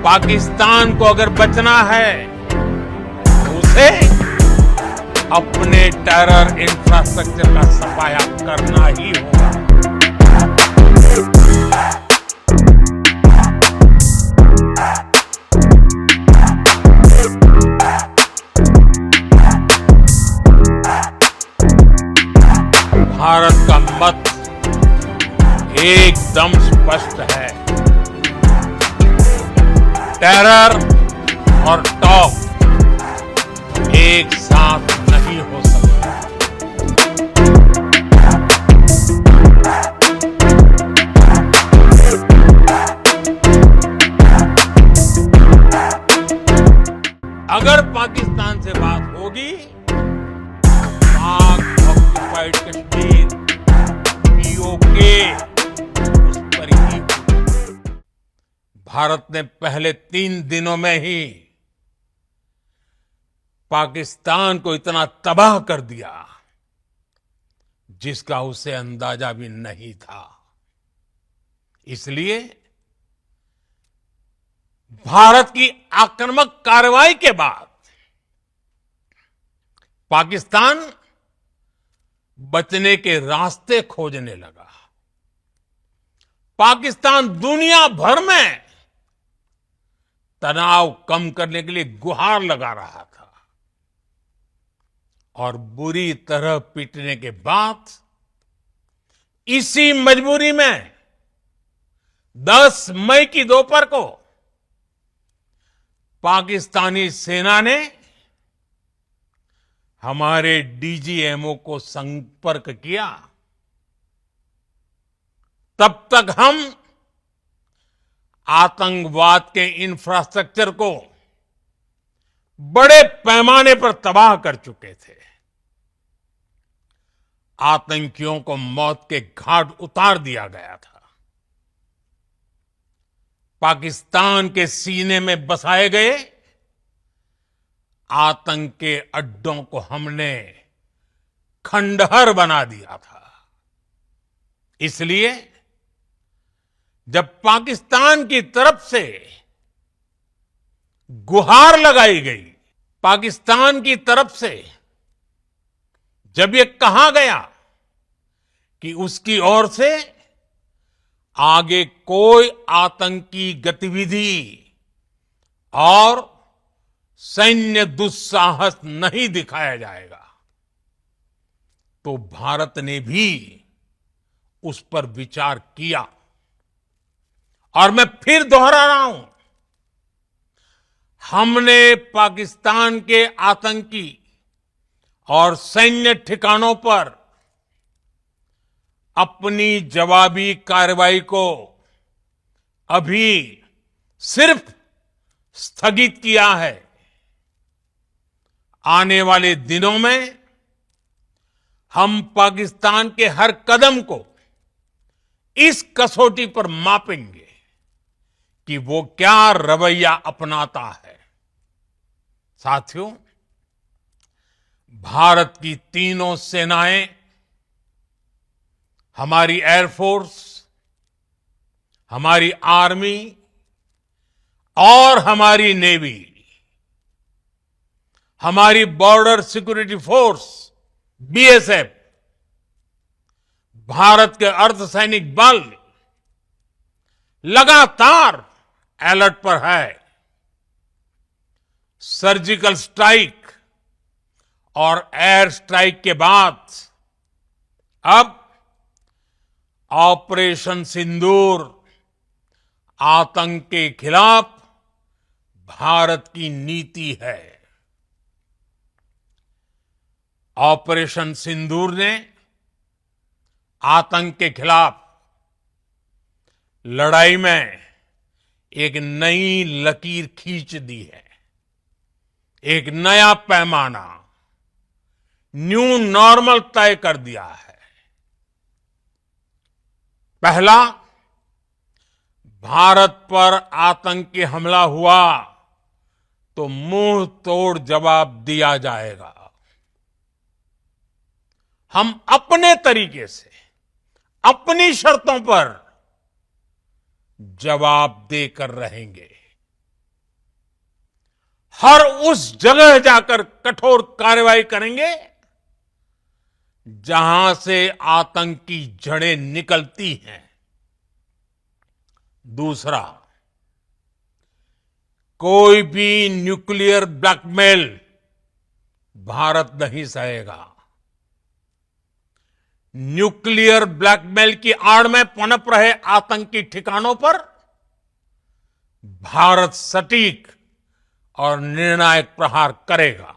पाकिस्तान को अगर बचना है तो उसे अपने टेरर इंफ्रास्ट्रक्चर का सफाया करना ही होगा। भारत का मत एकदम स्पष्ट है। टेरर और टॉक एक साथ नहीं हो सकते। अगर पाकिस्तान से बात होगी, पाक ऑक्युपाइड कश्मीर पीओके उस पर ही। भारत ने पहले 3 दिनों में ही पाकिस्तान को इतना तबाह कर दिया जिसका उसे अंदाजा भी नहीं था। इसलिए भारत की आक्रामक कार्रवाई के बाद पाकिस्तान बचने के रास्ते खोजने लगा। पाकिस्तान दुनिया भर में तनाव कम करने के लिए गुहार लगा रहा था और बुरी तरह पीटने के बाद इसी मजबूरी में 10 मई की दोपहर को पाकिस्तानी सेना ने हमारे डीजीएमओ को संपर्क किया। तब तक हम आतंकवाद के इंफ्रास्ट्रक्चर को बड़े पैमाने पर तबाह कर चुके थे। आतंकियों को मौत के घाट उतार दिया गया था। पाकिस्तान के सीने में बसाए गए आतंक के अड्डों को हमने खंडहर बना दिया था। इसलिए जब पाकिस्तान की तरफ से गुहार लगाई गई, पाकिस्तान की तरफ से जब ये कहा गया कि उसकी ओर से आगे कोई आतंकी गतिविधि और सैन्य दुस्साहस नहीं दिखाया जाएगा, तो भारत ने भी उस पर विचार किया। और मैं फिर दोहरा रहा हूं, हमने पाकिस्तान के आतंकी और सैन्य ठिकानों पर अपनी जवाबी कार्रवाई को अभी सिर्फ स्थगित किया है। आने वाले दिनों में हम पाकिस्तान के हर कदम को इस कसौटी पर मापेंगे कि वो क्या रवैया अपनाता है। साथियों, भारत की तीनों सेनाएं, हमारी एयरफोर्स, हमारी आर्मी और हमारी नेवी, हमारी border security force BSF, Bharat के अर्धसैनिक बल लगातार अलर्ट पर है। सर्जिकल स्ट्राइक और एयर स्ट्राइक के बाद अब ऑपरेशन सिंदूर आतंक के खिलाफ भारत की नीति है। ऑपरेशन सिंदूर ने आतंक के खिलाफ लड़ाई में एक नई लकीर खींच दी है। एक नया पैमाना, न्यू नॉर्मल तय कर दिया है। पहला, भारत पर आतंकी हमला हुआ तो मुंह तोड़ जवाब दिया जाएगा। हम अपने तरीके से, अपनी शर्तों पर जवाब देकर रहेंगे। हर उस जगह जाकर कठोर कार्रवाई करेंगे जहां से आतंक की जड़ें निकलती हैं। दूसरा, कोई भी न्यूक्लियर ब्लैकमेल भारत नहीं सहेगा। न्यूक्लियर ब्लैकमेल की आड़ में पनप रहे आतंकी ठिकानों पर भारत सटीक और निर्णायक प्रहार करेगा।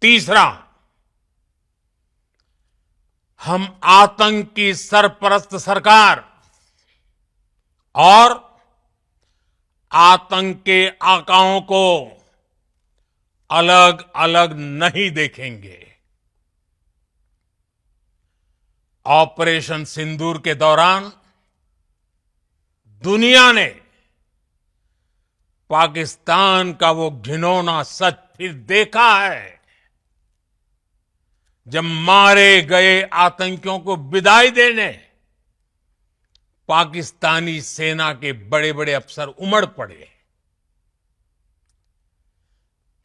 तीसरा, हम आतंक की सरपरस्त सरकार और आतंक के आकाओं को अलग अलग नहीं देखेंगे। ऑपरेशन सिंदूर के दौरान दुनिया ने पाकिस्तान का वो घिनौना सच फिर देखा है, जब मारे गए आतंकियों को विदाई देने पाकिस्तानी सेना के बड़े बड़े अफसर उमड़ पड़े।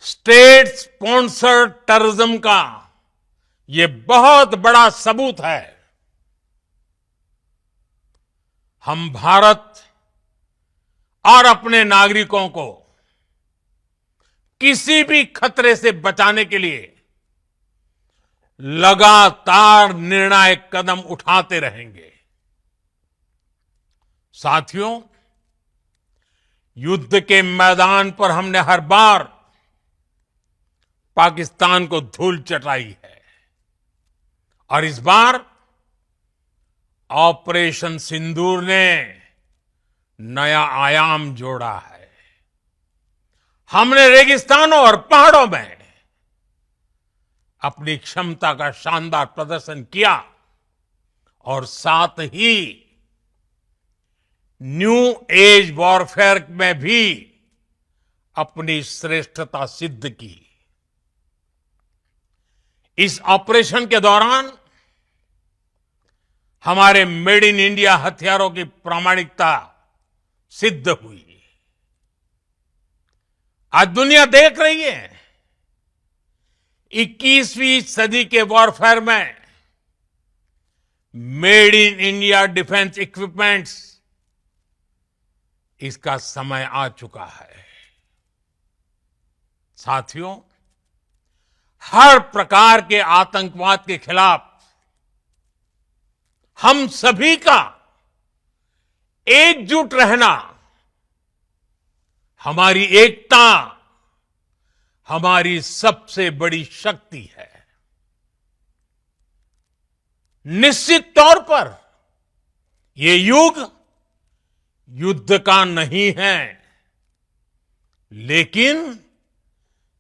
स्टेट स्पॉन्सर्ड टेररिज्म का ये बहुत बड़ा सबूत है। हम भारत और अपने नागरिकों को किसी भी खतरे से बचाने के लिए लगातार निर्णायक कदम उठाते रहेंगे। साथियों, युद्ध के मैदान पर हमने हर बार पाकिस्तान को धूल चटाई है और इस बार ऑपरेशन सिंदूर ने नया आयाम जोड़ा है। हमने रेगिस्तानों और पहाड़ों में अपनी क्षमता का शानदार प्रदर्शन किया और साथ ही न्यू एज वॉरफेयर में भी अपनी श्रेष्ठता सिद्ध की। इस ऑपरेशन के दौरान हमारे मेड इन इंडिया हथियारों की प्रामाणिकता सिद्ध हुई। आज दुनिया देख रही है 21वीं सदी के वॉरफेयर में made in India defence equipments, इसका समय आ चुका है। साथियों, हर प्रकार के आतंकवाद के खिलाफ हम सभी का एकजुट रहना, हमारी एकता हमारी सबसे बड़ी शक्ति है। निश्चित तौर पर ये युग युद्ध का नहीं है, लेकिन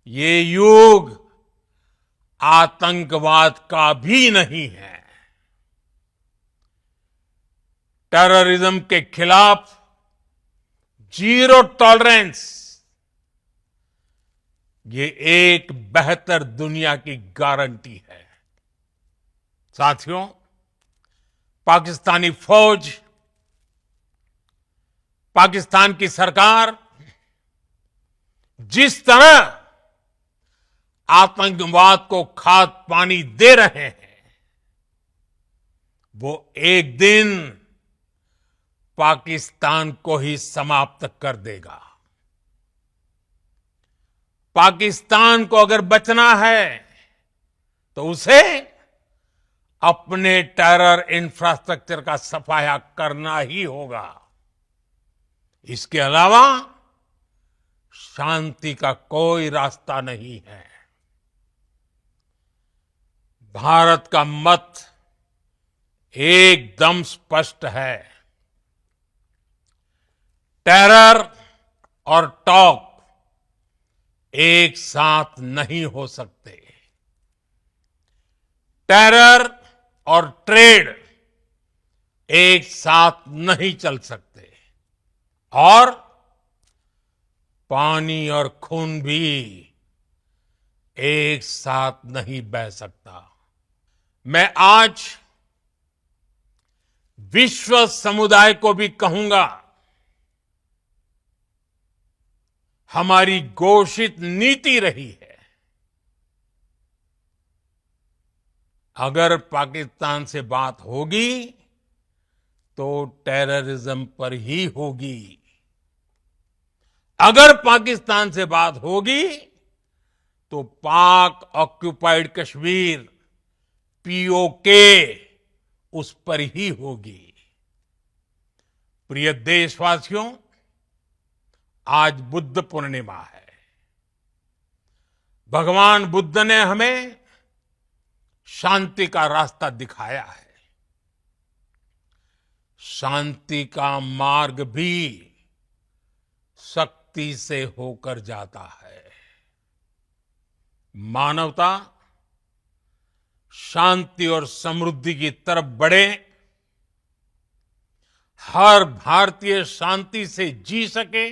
ये युग आतंकवाद का भी नहीं है। टेररिज्म के खिलाफ जीरो टॉलरेंस, ये एक बेहतर दुनिया की गारंटी है। साथियों, पाकिस्तानी फौज, पाकिस्तान की सरकार जिस तरह आतंकवाद को खाद पानी दे रहे हैं, वो एक दिन पाकिस्तान को ही समाप्त कर देगा। पाकिस्तान को अगर बचना है तो उसे अपने टेरर इंफ्रास्ट्रक्चर का सफाया करना ही होगा। इसके अलावा शांति का कोई रास्ता नहीं है। भारत का मत एकदम स्पष्ट है। टेरर और टॉक एक साथ नहीं हो सकते। टेरर और ट्रेड एक साथ नहीं चल सकते और पानी और खून भी एक साथ नहीं बह सकता। मैं आज विश्व समुदाय को भी कहूंगा, हमारी घोषित नीति रही है। अगर पाकिस्तान से बात होगी तो टेररिज्म पर ही होगी। अगर पाकिस्तान से बात होगी तो पाक ऑक्युपाइड कश्मीर पीओके उस पर ही होगी। प्रिय देशवासियों, आज बुद्ध पूर्णिमा है। भगवान बुद्ध ने हमें शांति का रास्ता दिखाया है। शांति का मार्ग भी शक्ति से होकर जाता है। मानवता शांति और समृद्धि की तरफ बढ़े, हर भारतीय शांति से जी सके,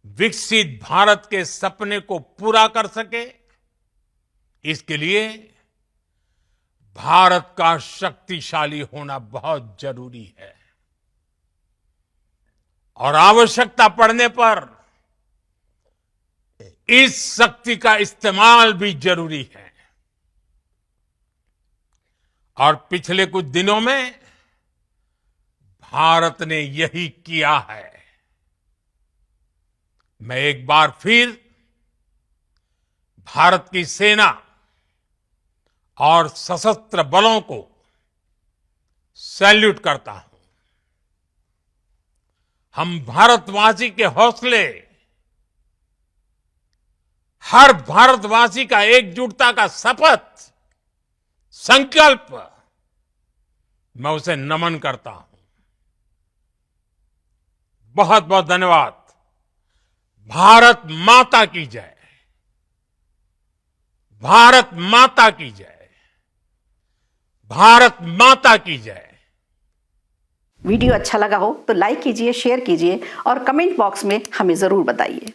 विकसित भारत के सपने को पूरा कर सके, इसके लिए भारत का शक्तिशाली होना बहुत जरूरी है। और आवश्यकता पड़ने पर इस शक्ति का इस्तेमाल भी जरूरी है। और पिछले कुछ दिनों में भारत ने यही किया है। मैं एक बार फिर भारत की सेना और सशस्त्र बलों को सैल्यूट करता हूं। हम भारतवासी के हौसले, हर भारतवासी का एकजुटता का शपथ, संकल्प, मैं उसे नमन करता हूं। बहुत बहुत धन्यवाद। भारत माता की जय। भारत माता की जय। भारत माता की जय। वीडियो अच्छा लगा हो तो लाइक कीजिए, शेयर कीजिए और कमेंट बॉक्स में हमें जरूर बताइए।